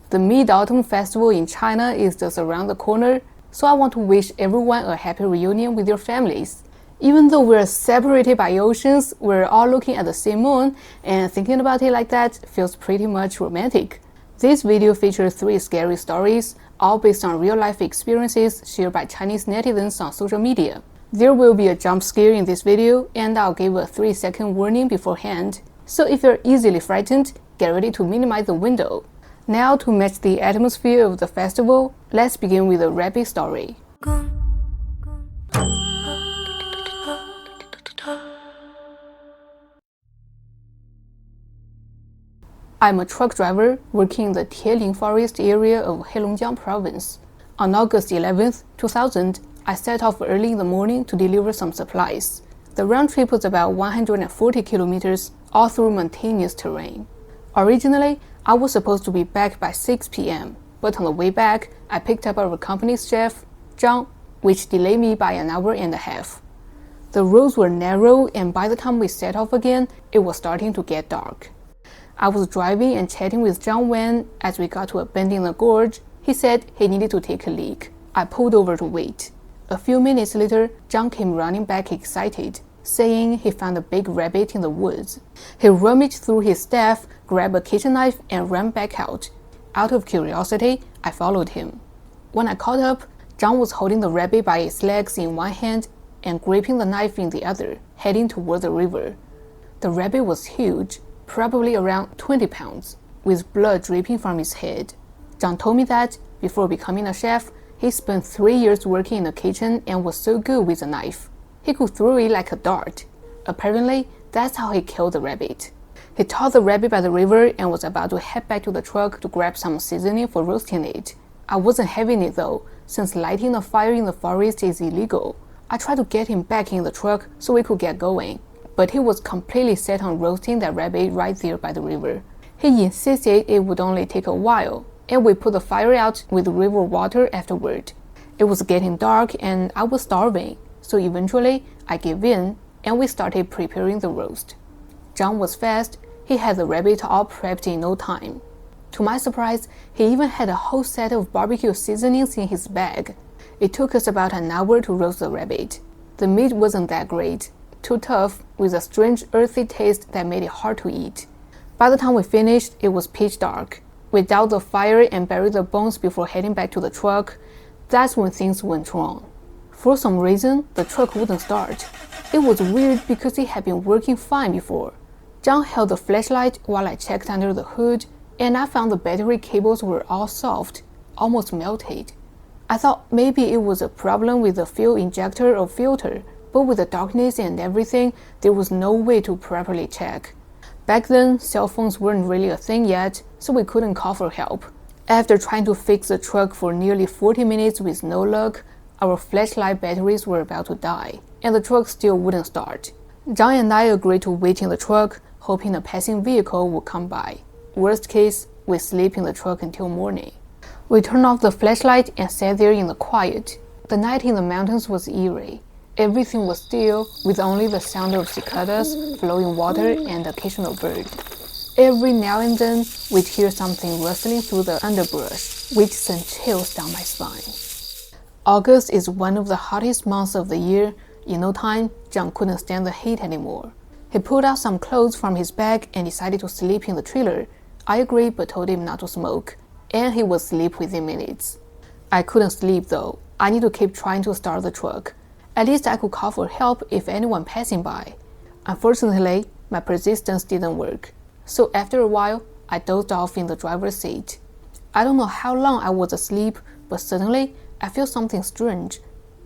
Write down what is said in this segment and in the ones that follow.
The Mid-Autumn Festival in China is just around the corner, so I want to wish everyone a happy reunion with your families. Even though we're separated by oceans, we're all looking at the same moon, and thinking about it like that feels pretty much romantic. This video features 3 scary stories, all based on real-life experiences shared by Chinese netizens on social media. There will be a jump scare in this video, and I'll give a 3-second warning beforehand. So if you're easily frightened, get ready to minimize the window. Now, to match the atmosphere of the festival, let's begin with a rabbit story. I'm a truck driver working in the Tieling forest area of Heilongjiang province. On August 11, 2000, I set off early in the morning to deliver some supplies. The round trip was about 140 kilometers, all through mountainous terrain. Originally, I was supposed to be back by 6 p.m., but on the way back, I picked up our company's chef, Chang'e, which delayed me by an hour and a half. The roads were narrow, and by the time we set off again, it was starting to get dark. I was driving and chatting with Chang'e when, as we got to a bend in the gorge, he said he needed to take a leak. I pulled over to wait. A few minutes later, Chang'e came running back excited, saying he found a big rabbit in the woods. He rummaged through his stuff, grabbed a kitchen knife, and ran back out. Out of curiosity, I followed him. When I caught up, Chang'e was holding the rabbit by its legs in one hand and gripping the knife in the other, heading toward the river. The rabbit was huge, probably around 20 pounds, with blood dripping from his head. Chang'e told me that, before becoming a chef, he spent 3 years working in the kitchen and was so good with a knife. He could throw it like a dart. Apparently, that's how he killed the rabbit. He taught the rabbit by the river and was about to head back to the truck to grab some seasoning for roasting it. I wasn't having it though, since lighting a fire in the forest is illegal. I tried to get him back in the truck so we could get going, but he was completely set on roasting that rabbit right there by the river. He insisted it would only take a while, and we put the fire out with river water afterward. It was getting dark and I was starving. So eventually, I gave in, and we started preparing the roast. Chang'e was fast. He had the rabbit all prepped in no time. To my surprise, he even had a whole set of barbecue seasonings in his bag. It took us about an hour to roast the rabbit. The meat wasn't that great, too tough, with a strange earthy taste that made it hard to eat. By the time we finished, it was pitch dark. We doused the fire and buried the bones before heading back to the truck. That's when things went wrong. For some reason, the truck wouldn't start. It was weird because it had been working fine before. Chang'e held the flashlight while I checked under the hood, and I found the battery cables were all soft, almost melted. I thought maybe it was a problem with the fuel injector or filter, but with the darkness and everything, there was no way to properly check. Back then, cell phones weren't really a thing yet, so we couldn't call for help. After trying to fix the truck for nearly 40 minutes with no luck, our flashlight batteries were about to die, and the truck still wouldn't start. Chang'e and I agreed to wait in the truck, hoping a passing vehicle would come by. Worst case, we sleep in the truck until morning. We turned off the flashlight and sat there in the quiet. The night in the mountains was eerie. Everything was still, with only the sound of cicadas, flowing water, and the occasional bird. Every now and then, we'd hear something rustling through the underbrush, which sent chills down my spine. August is one of the hottest months of the year. In no time, Chang'e couldn't stand the heat anymore. He pulled out some clothes from his bag and decided to sleep in the trailer. I agreed but told him not to smoke, and he would sleep within minutes. I couldn't sleep though. I need to keep trying to start the truck. At least I could call for help if anyone passing by. Unfortunately, my persistence didn't work. So after a while, I dozed off in the driver's seat. I don't know how long I was asleep, but suddenly, I felt something strange.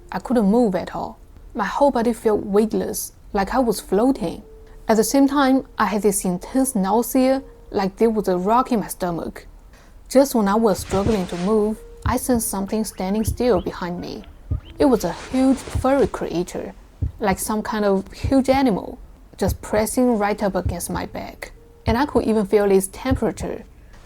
I couldn't move at all. My whole body felt weightless, like I was floating. At the same time, I had this intense nausea, like there was a rock in my stomach. Just when I was struggling to move, I sensed something standing still behind me. It was a huge furry creature, like some kind of huge animal, just pressing right up against my back. And I could even feel its temperature.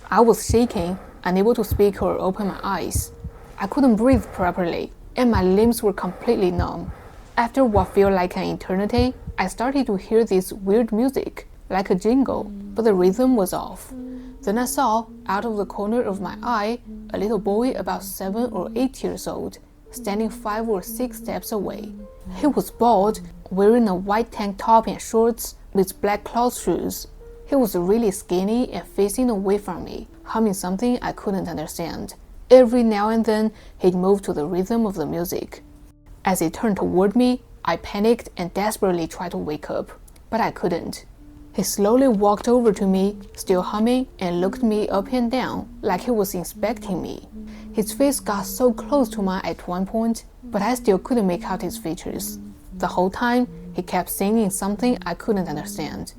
I was shaking, unable to speak or open my eyes. I couldn't breathe properly, and my limbs were completely numb. After what felt like an eternity, I started to hear this weird music. like a jingle, but the rhythm was off. Then I saw, out of the corner of my eye, a little boy about 7 or 8 years old, standing 5 or 6 steps away. He was bald, wearing a white tank top and shorts with black cloth shoes. He was really skinny and facing away from me, humming something I couldn't understand. Every now and then, he'd move to the rhythm of the music. As he turned toward me, I panicked and desperately tried to wake up, but I couldn't. He slowly walked over to me, still humming, and looked me up and down like he was inspecting me. His face got so close to mine at one point, but I still couldn't make out his features. The whole time, he kept singing something I couldn't understand.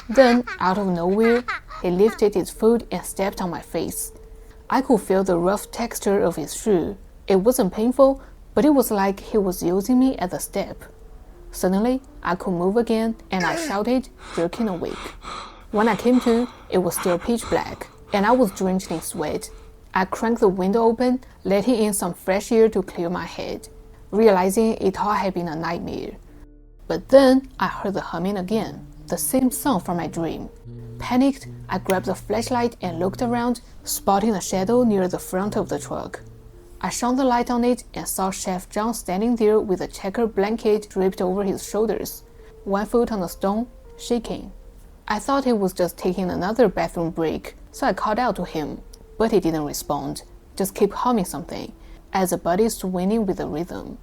Then, out of nowhere, he lifted his foot and stepped on my face. I could feel the rough texture of his shoe. It wasn't painful, but it was like he was using me as a step. Suddenly, I could move again, and I shouted, jerking awake. When I came to, it was still pitch black, and I was drenched in sweat. I cranked the window open, letting in some fresh air to clear my head, realizing it all had been a nightmare. But then, I heard the humming again, the same song from my dream. Panicked, I grabbed the flashlight and looked around, spotting a shadow near the front of the truck. I shone the light on it and saw Chef John standing there with a checkered blanket draped over his shoulders, one foot on the stone, shaking. I thought he was just taking another bathroom break, so I called out to him, but he didn't respond, just kept humming something, as the body swinging with the rhythm.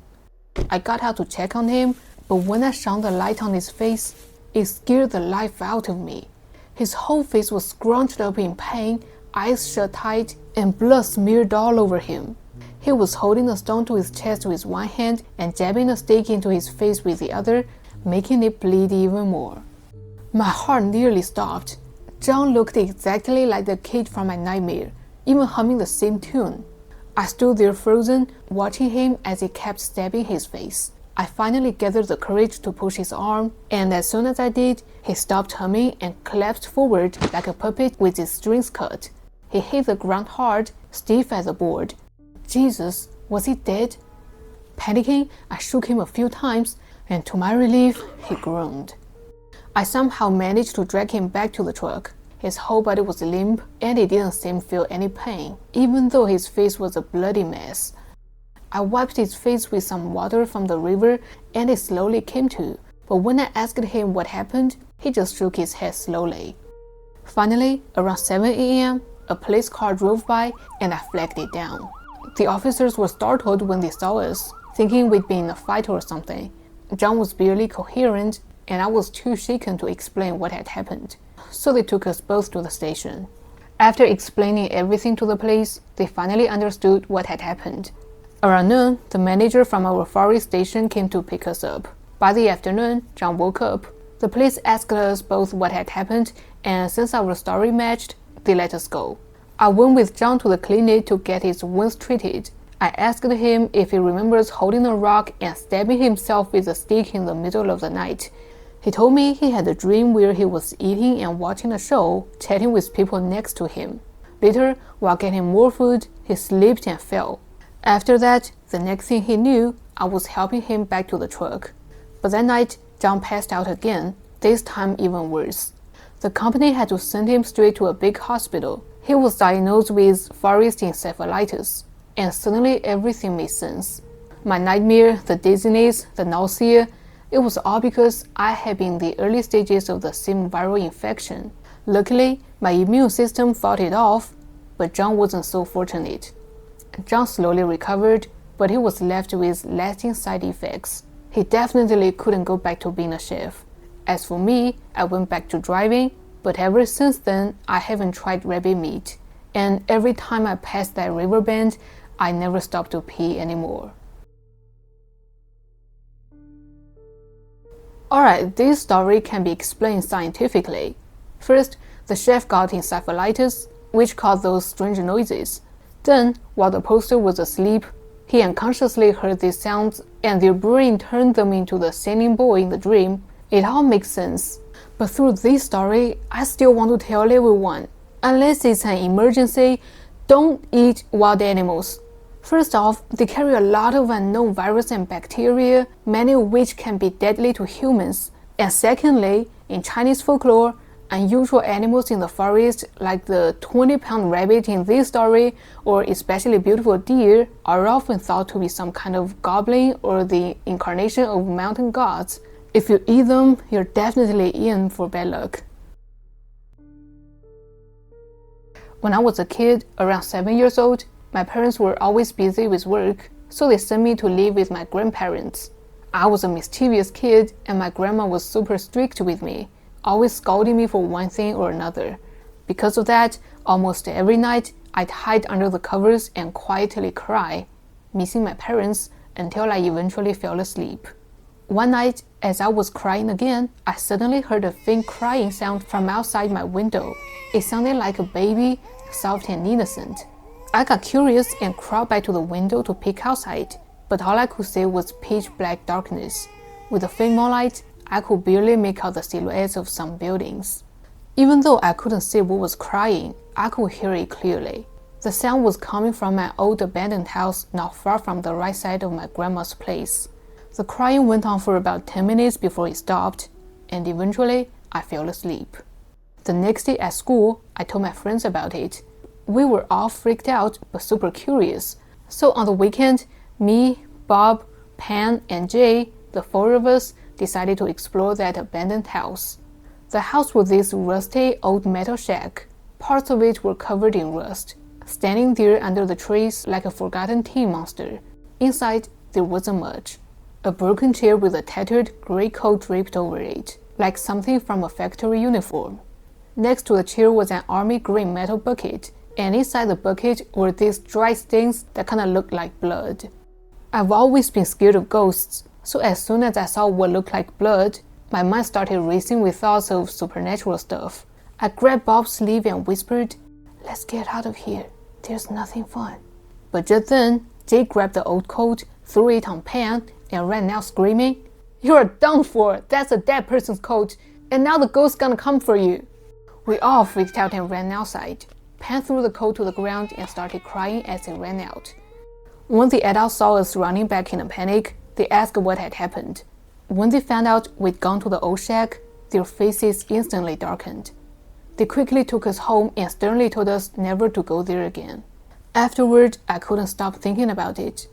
I got out to check on him, but when I shone the light on his face, it scared the life out of me. His whole face was scrunched up in pain, eyes shut tight, and blood smeared all over him. He was holding a stone to his chest with one hand and jabbing a stick into his face with the other, making it bleed even more. My heart nearly stopped. John looked exactly like the kid from my nightmare, even humming the same tune. I stood there frozen, watching him as he kept stabbing his face. I finally gathered the courage to push his arm, and as soon as I did, he stopped humming and collapsed forward like a puppet with his strings cut. He hit the ground hard, stiff as a board. Jesus, was he dead? Panicking, I shook him a few times, and to my relief, he groaned. I somehow managed to drag him back to the truck. His whole body was limp, and he didn't seem to feel any pain, even though his face was a bloody mess. I wiped his face with some water from the river, and he slowly came to, but when I asked him what happened, he just shook his head slowly. Finally, around 7 a.m., a police car drove by, and I flagged it down. The officers were startled when they saw us, thinking we'd been in a fight or something. John was barely coherent, and I was too shaken to explain what had happened, so they took us both to the station. After explaining everything to the police, they finally understood what had happened. Around noon, the manager from our forest station came to pick us up. By the afternoon, John woke up. The police asked us both what had happened, and since our story matched, they let us go. I went with John to the clinic to get his wounds treated. I asked him if he remembers holding a rock and stabbing himself with a stick in the middle of the night. He told me he had a dream where he was eating and watching a show, chatting with people next to him. Later, while getting more food, he slipped and fell. After that, the next thing he knew, I was helping him back to the truck. But that night, John passed out again, this time even worse. The company had to send him straight to a big hospital. He was diagnosed with forest encephalitis, and suddenly everything made sense. My nightmare, the dizziness, the nausea, it was all because I had been in the early stages of the same viral infection. Luckily, my immune system fought it off, but John wasn't so fortunate. John slowly recovered, but he was left with lasting side effects. He definitely couldn't go back to being a chef. As for me, I went back to driving, but ever since then, I haven't tried rabbit meat. And every time I pass that river bend, I never stop to pee anymore. Alright, this story can be explained scientifically. First, the chef got encephalitis, which caused those strange noises. Then, while the poster was asleep, he unconsciously heard these sounds, and their brain turned them into the singing boy in the dream. It all makes sense. But through this story, I still want to tell everyone, unless it's an emergency, don't eat wild animals. First off, they carry a lot of unknown viruses and bacteria, many of which can be deadly to humans. And secondly, in Chinese folklore, Unusual animals in the forest, like the 20-pound rabbit in this story, or especially beautiful deer, are often thought to be some kind of goblin or the incarnation of mountain gods. If you eat them, you're definitely in for bad luck. When I was a kid, around 7 years old, my parents were always busy with work, so they sent me to live with my grandparents. I was a mischievous kid, and my grandma was super strict with me, always scolding me for one thing or another. Because of that, almost every night, I'd hide under the covers and quietly cry, missing my parents until I eventually fell asleep. One night, as I was crying again, I suddenly heard a faint crying sound from outside my window. It sounded like a baby, soft and innocent. I got curious and crawled back to the window to peek outside, but all I could see was pitch black darkness. With the faint moonlight, I could barely make out the silhouettes of some buildings. Even though I couldn't see what was crying, I could hear it clearly. The sound was coming from my old abandoned house not far from the right side of my grandma's place. The crying went on for about 10 minutes before it stopped, and eventually I fell asleep. The next day at school, I told my friends about it. We were all freaked out but super curious. So on the weekend, me, Bob, Pan, and Jay, the four of us, decided to explore that abandoned house. The house was this rusty old metal shack. Parts of it were covered in rust, standing there under the trees like a forgotten teen monster. Inside, there wasn't much. A broken chair with a tattered gray coat draped over it, like something from a factory uniform. Next to the chair was an army green metal bucket, and inside the bucket were these dry stains that kinda looked like blood. I've always been scared of ghosts, so as soon as I saw what looked like blood, my mind started racing with thoughts of supernatural stuff. I grabbed Bob's sleeve and whispered, "Let's get out of here. There's nothing fun." But just then, Jay grabbed the old coat, threw it on Pan, and ran out screaming, "You're done for! That's a dead person's coat, and now the ghost's gonna come for you!" We all freaked out and ran outside. Pan threw the coat to the ground and started crying as he ran out. When the adults saw us running back in a panic, they asked what had happened. When they found out we'd gone to the old shack, their faces instantly darkened. They quickly took us home and sternly told us never to go there again. Afterward, I couldn't stop thinking about it.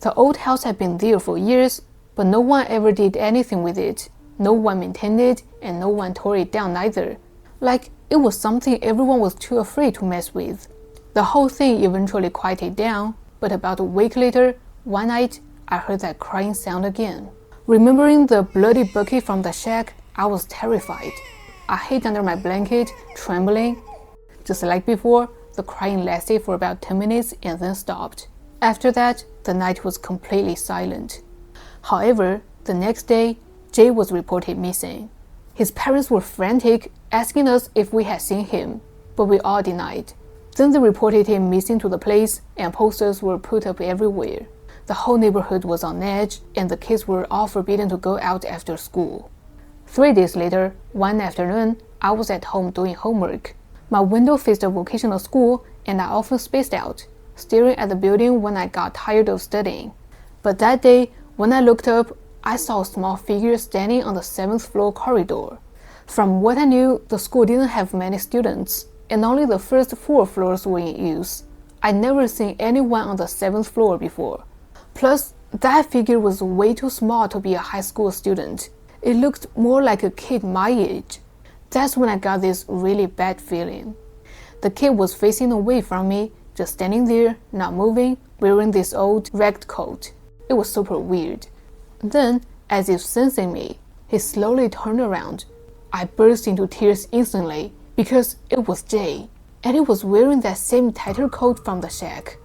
The old house had been there for years, but no one ever did anything with it. No one maintained it, and no one tore it down either. Like, it was something everyone was too afraid to mess with. The whole thing eventually quieted down, but about a week later, one night, I heard that crying sound again. Remembering the bloody bucket from the shack, I was terrified. I hid under my blanket, trembling. Just like before, the crying lasted for about 10 minutes and then stopped. After that, the night was completely silent. However, the next day, Jay was reported missing. His parents were frantic, asking us if we had seen him, but we all denied. Then they reported him missing to the police, and posters were put up everywhere. The whole neighborhood was on edge, and the kids were all forbidden to go out after school. 3 days later, one afternoon, I was at home doing homework. My window faced a vocational school, and I often spaced out, staring at the building when I got tired of studying. But that day, when I looked up, I saw a small figure standing on the 7th floor corridor. From what I knew, the school didn't have many students, and only the first 4 floors were in use. I'd never seen anyone on the 7th floor before. Plus, that figure was way too small to be a high school student. It looked more like a kid my age. That's when I got this really bad feeling. The kid was facing away from me, just standing there, not moving, wearing this old, ragged coat. It was super weird. Then, as if sensing me, he slowly turned around. I burst into tears instantly, because it was Jay, and he was wearing that same tighter coat from the shack.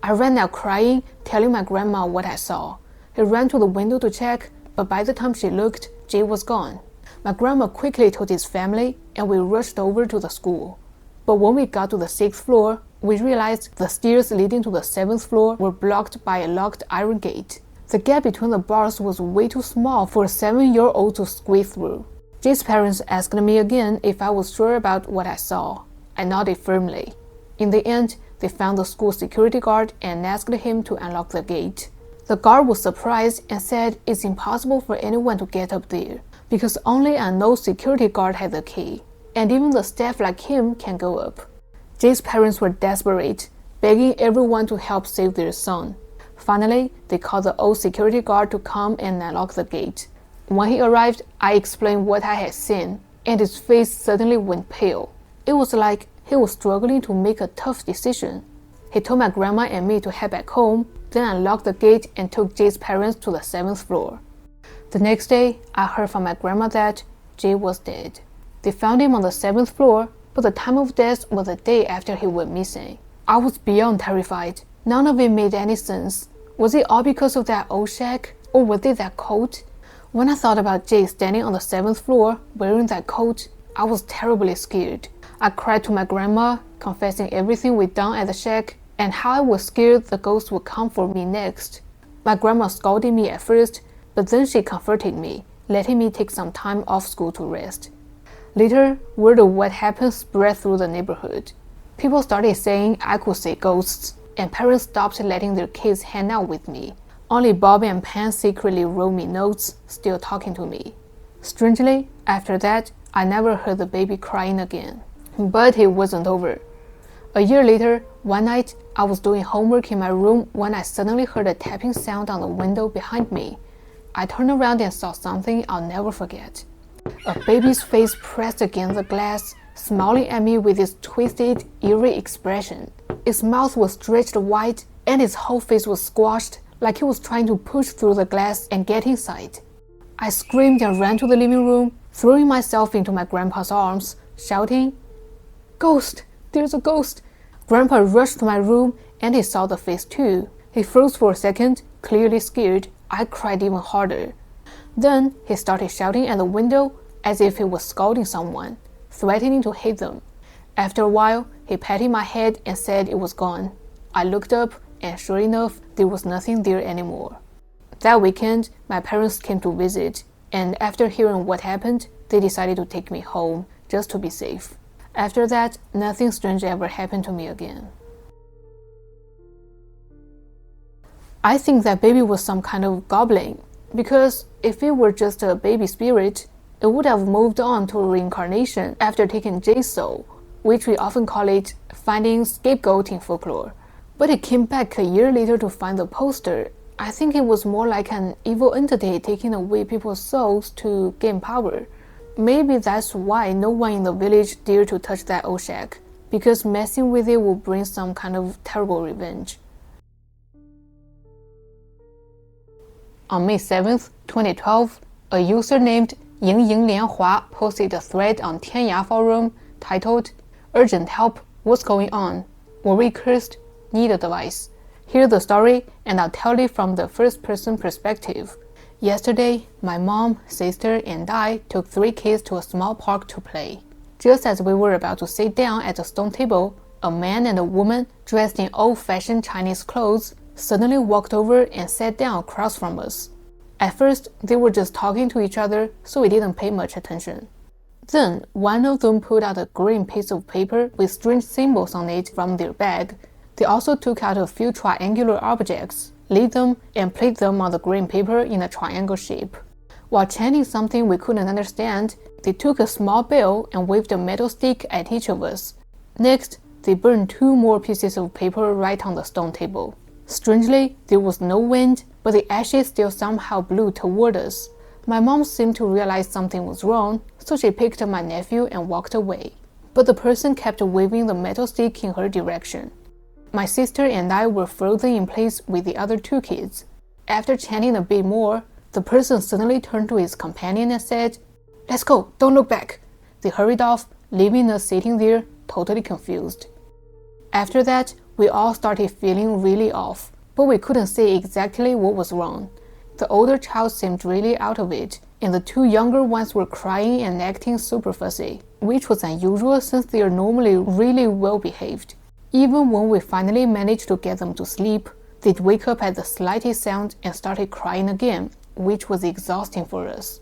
I ran out crying, telling my grandma what I saw. He ran to the window to check, but by the time she looked, Jay was gone. My grandma quickly told his family, and we rushed over to the school. But when we got to the 6th floor, we realized the stairs leading to the 7th floor were blocked by a locked iron gate. The gap between the bars was way too small for a 7-year-old to squeeze through. Jay's parents asked me again if I was sure about what I saw. I nodded firmly. In the end, they found the school security guard and asked him to unlock the gate. The guard was surprised and said it's impossible for anyone to get up there, because only an old security guard had the key. and even the staff like him can go up. Jay's parents were desperate, begging everyone to help save their son. Finally, they called the old security guard to come and unlock the gate. When he arrived, I explained what I had seen, and his face suddenly went pale. It was like he was struggling to make a tough decision. He told my grandma and me to head back home, then unlocked the gate and took Jay's parents to the 7th floor. The next day, I heard from my grandma that Jay was dead. They found him on the 7th floor, but the time of death was the day after he went missing. I was beyond terrified. None of it made any sense. Was it all because of that old shack, or was it that coat? When I thought about Jay standing on the 7th floor wearing that coat, I was terribly scared. I cried to my grandma, confessing everything we'd done at the shack and how I was scared the ghost would come for me next. My grandma scolded me at first, but then she comforted me, letting me take some time off school to rest. Later, word of what happened spread through the neighborhood. People started saying I could see ghosts, and parents stopped letting their kids hang out with me. Only Bob and Pam secretly wrote me notes, still talking to me. Strangely, after that, I never heard the baby crying again. But it wasn't over. A year later, one night, I was doing homework in my room when I suddenly heard a tapping sound on the window behind me. I turned around and saw something I'll never forget. A baby's face pressed against the glass, smiling at me with its twisted, eerie expression. Its mouth was stretched wide, and its whole face was squashed, like he was trying to push through the glass and get inside. I screamed and ran to the living room, throwing myself into my grandpa's arms, shouting, "Ghost! There's a ghost!" Grandpa rushed to my room, and he saw the face too. He froze for a second, clearly scared. I cried even harder. Then he started shouting at the window as if he was scolding someone, threatening to hit them. After a while, he patted my head and said it was gone. I looked up, and sure enough, there was nothing there anymore. That weekend, my parents came to visit, and after hearing what happened, they decided to take me home just to be safe. After that, nothing strange ever happened to me again. I think that baby was some kind of goblin, because if it were just a baby spirit, it would have moved on to reincarnation after taking Jay's soul, which we often call it finding scapegoat in folklore. But it came back a year later to find the poster. I think it was more like an evil entity taking away people's souls to gain power. Maybe that's why no one in the village dared to touch that old shack, because messing with it will bring some kind of terrible revenge. On May 7th, 2012, a user named Yingyinglianhua posted a thread on Tianya forum titled, "Urgent help, what's going on? Were we cursed? Need advice." Hear the story, and I'll tell it from the first-person perspective. Yesterday, my mom, sister, and I took 3 kids to a small park to play. Just as we were about to sit down at a stone table, a man and a woman dressed in old-fashioned Chinese clothes suddenly walked over and sat down across from us. At first, they were just talking to each other, so we didn't pay much attention. Then, one of them pulled out a green piece of paper with strange symbols on it from their bag. They also took out a few triangular objects, lit them, and placed them on the green paper in a triangle shape. While chanting something we couldn't understand, they took a small bell and waved a metal stick at each of us. Next, they burned 2 more pieces of paper right on the stone table. Strangely, there was no wind, but the ashes still somehow blew toward us. My mom seemed to realize something was wrong, so she picked up my nephew and walked away. But the person kept waving the metal stick in her direction. My sister and I were frozen in place with the other 2 kids. After chanting a bit more, the person suddenly turned to his companion and said, "Let's go, don't look back." They hurried off, leaving us sitting there, totally confused. After that, we all started feeling really off, but we couldn't say exactly what was wrong. The older child seemed really out of it, and the 2 younger ones were crying and acting super fussy, which was unusual since they are normally really well behaved. Even when we finally managed to get them to sleep, they'd wake up at the slightest sound and started crying again, which was exhausting for us.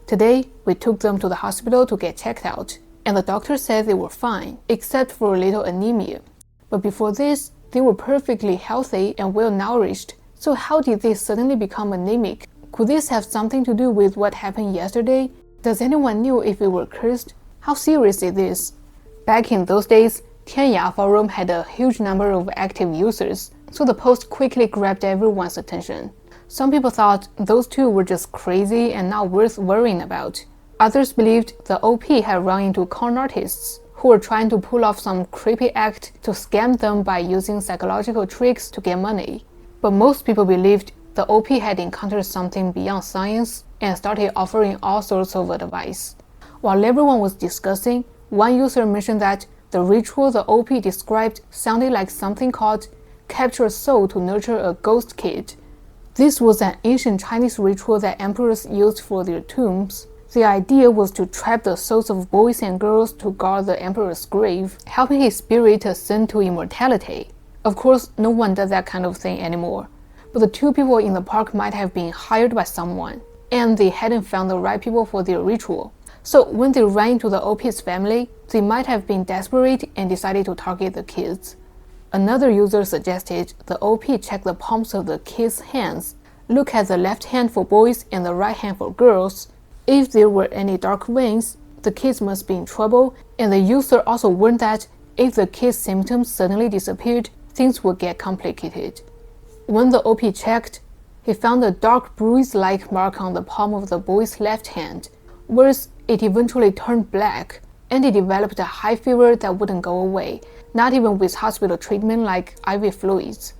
Today, we took them to the hospital to get checked out, and the doctor said they were fine, except for a little anemia. But before this, they were perfectly healthy and well-nourished, so how did they suddenly become anemic? Could this have something to do with what happened yesterday? Does anyone know if we were cursed? How serious is this? Back in those days, Tianya forum had a huge number of active users, so the post quickly grabbed everyone's attention. Some people thought those two were just crazy and not worth worrying about. Others believed the OP had run into con artists who were trying to pull off some creepy act to scam them by using psychological tricks to get money. But most people believed the OP had encountered something beyond science and started offering all sorts of advice. While everyone was discussing, one user mentioned that the ritual the OP described sounded like something called capture a soul to nurture a ghost kid. This was an ancient Chinese ritual that emperors used for their tombs. The idea was to trap the souls of boys and girls to guard the emperor's grave, helping his spirit ascend to immortality. Of course, no one does that kind of thing anymore, but the two people in the park might have been hired by someone, and they hadn't found the right people for their ritual. So when they ran into the OP's family, they might have been desperate and decided to target the kids. Another user suggested the OP check the palms of the kids' hands, look at the left hand for boys and the right hand for girls. If there were any dark veins, the kids must be in trouble, and the user also warned that if the kids' symptoms suddenly disappeared, things would get complicated. When the OP checked, he found a dark bruise-like mark on the palm of the boy's left hand. Worse, it eventually turned black, and he developed a high fever that wouldn't go away, not even with hospital treatment like IV fluids.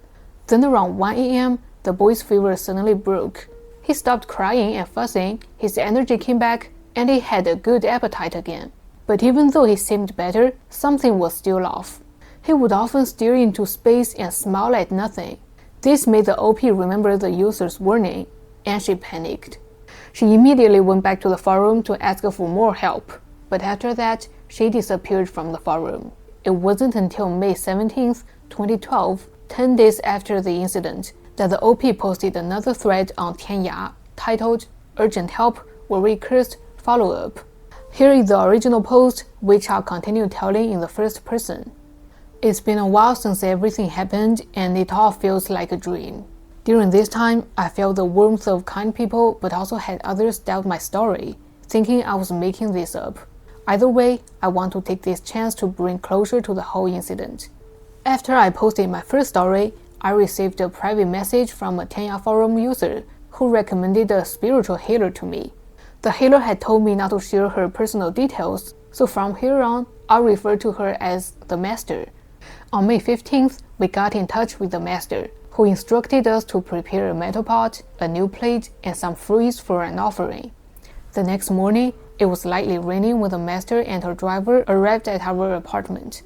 Then around 1 a.m., the boy's fever suddenly broke. He stopped crying and fussing, his energy came back, and he had a good appetite again. But even though he seemed better, something was still off. He would often stare into space and smile at nothing. This made the OP remember the user's warning, and she panicked. She immediately went back to the forum to ask for more help, but after that, she disappeared from the forum. It wasn't until May 17, 2012, 10 days after the incident, that the OP posted another thread on Tianya titled Urgent Help, Worry Cursed, Follow-up. Here is the original post, which I'll continue telling in the first person. It's been a while since everything happened, and it all feels like a dream. During this time, I felt the warmth of kind people, but also had others doubt my story, thinking I was making this up. Either way, I want to take this chance to bring closure to the whole incident. After I posted my first story, I received a private message from a Tianya forum user who recommended a spiritual healer to me. The healer had told me not to share her personal details, so from here on, I'll refer to her as the Master. On May 15th, we got in touch with the Master, who instructed us to prepare a metal pot, a new plate, and some fruits for an offering. The next morning, it was lightly raining when the Master and her driver arrived at our apartment.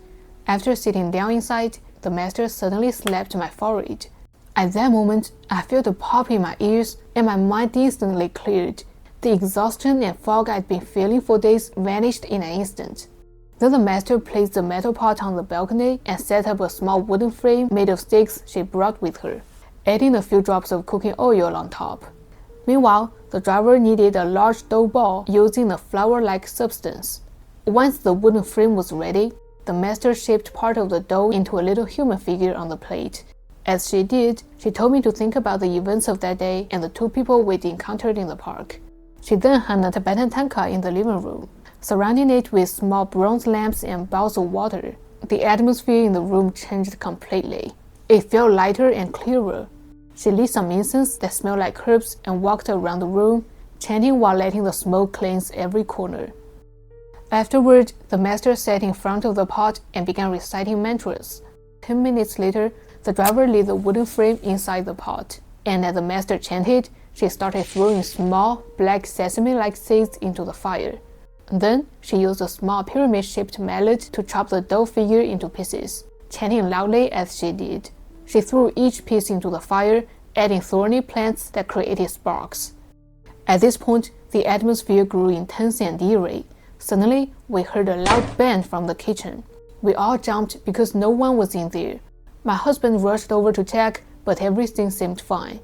After sitting down inside, the Master suddenly slapped my forehead. At that moment, I felt a pop in my ears and my mind instantly cleared. The exhaustion and fog I'd been feeling for days vanished in an instant. Then the Master placed the metal pot on the balcony and set up a small wooden frame made of sticks she brought with her, adding a few drops of cooking oil on top. Meanwhile, the driver kneaded a large dough ball using a flour-like substance. Once the wooden frame was ready, the Master shaped part of the dough into a little human figure on the plate. As she did, she told me to think about the events of that day and the two people we'd encountered in the park. She then hung a Tibetan tanka in the living room, surrounding it with small bronze lamps and bowls of water. The atmosphere in the room changed completely. It felt lighter and clearer. She lit some incense that smelled like herbs and walked around the room, chanting while letting the smoke cleanse every corner. Afterward, the Master sat in front of the pot and began reciting mantras. 10 minutes later, the driver lit the wooden frame inside the pot, and as the Master chanted, she started throwing small, black sesame-like seeds into the fire. Then, she used a small pyramid-shaped mallet to chop the dough figure into pieces, chanting loudly as she did. She threw each piece into the fire, adding thorny plants that created sparks. At this point, the atmosphere grew intense and eerie. Suddenly, we heard a loud bang from the kitchen. We all jumped because no one was in there. My husband rushed over to check, but everything seemed fine.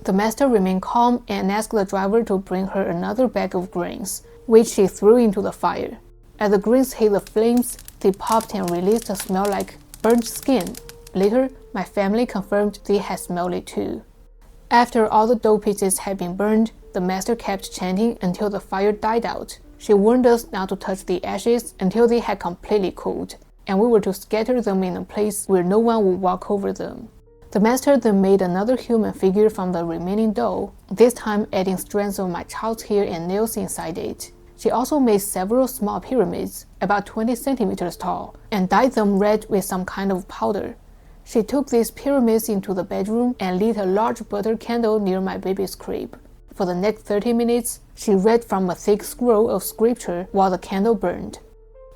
The Master remained calm and asked the driver to bring her another bag of grains, which she threw into the fire. As the grains hit the flames, they popped and released a smell like burnt skin. Later, my family confirmed they had smelled it too. After all the dough pieces had been burned, the Master kept chanting until the fire died out. She warned us not to touch the ashes until they had completely cooled, and we were to scatter them in a place where no one would walk over them. The master then made another human figure from the remaining dough, this time adding strands of my child's hair and nails inside it. She also made several small pyramids, about 20 centimeters tall, and dyed them red with some kind of powder. She took these pyramids into the bedroom and lit a large butter candle near my baby's crib. For the next 30 minutes, she read from a thick scroll of scripture while the candle burned.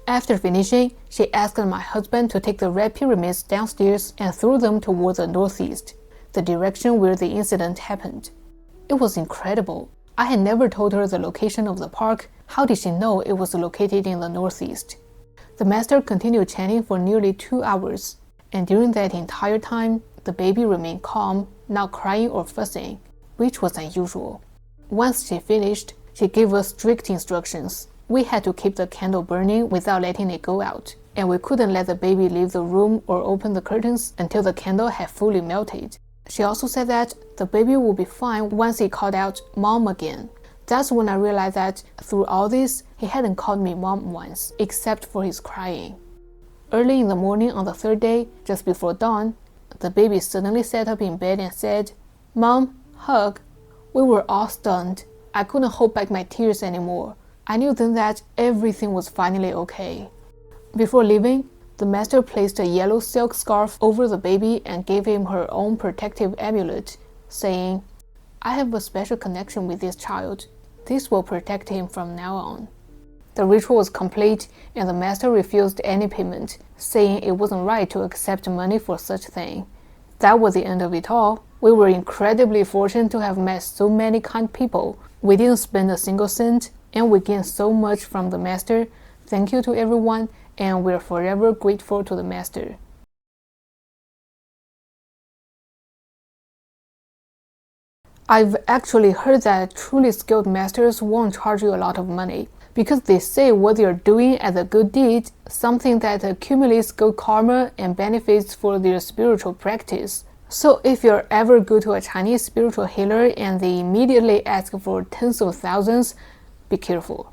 After finishing, she asked my husband to take the red pyramids downstairs and throw them toward the northeast, the direction where the incident happened. It was incredible. I had never told her the location of the park. How did she know it was located in the northeast? The master continued chanting for nearly 2 hours, and during that entire time, the baby remained calm, not crying or fussing, which was unusual. Once she finished, she gave us strict instructions. We had to keep the candle burning without letting it go out, and we couldn't let the baby leave the room or open the curtains until the candle had fully melted. She also said that the baby would be fine once he called out "Mom" again. That's when I realized that through all this, he hadn't called me mom once, except for his crying. Early in the morning on the third day, just before dawn, the baby suddenly sat up in bed and said, "Mom, hug." We were all stunned. I couldn't hold back my tears anymore. I knew then that everything was finally okay. Before leaving, the master placed a yellow silk scarf over the baby and gave him her own protective amulet, saying, "I have a special connection with this child. This will protect him from now on." The ritual was complete, and the master refused any payment, saying it wasn't right to accept money for such thing. That was the end of it all. We were incredibly fortunate to have met so many kind people. We didn't spend a single cent, and we gained so much from the master. Thank you to everyone, and we're forever grateful to the master. I've actually heard that truly skilled masters won't charge you a lot of money, because they say what they're doing as a good deed, something that accumulates good karma and benefits for their spiritual practice. So if you're ever go to a Chinese spiritual healer and they immediately ask for tens of thousands, be careful.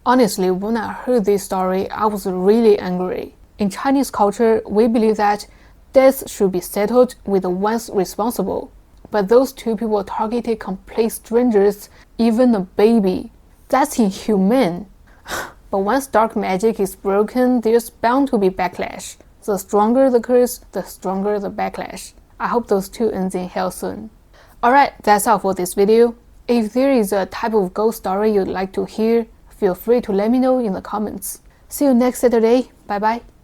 Honestly, when I heard this story, I was really angry. In Chinese culture, we believe that deaths should be settled with the ones responsible. But those two people targeted complete strangers, even a baby. That's inhumane. But once dark magic is broken, there's bound to be backlash. The stronger the curse, the stronger the backlash. I hope those two ends in hell soon. Alright, that's all for this video. If there is a type of ghost story you'd like to hear, feel free to let me know in the comments. See you next Saturday. Bye bye.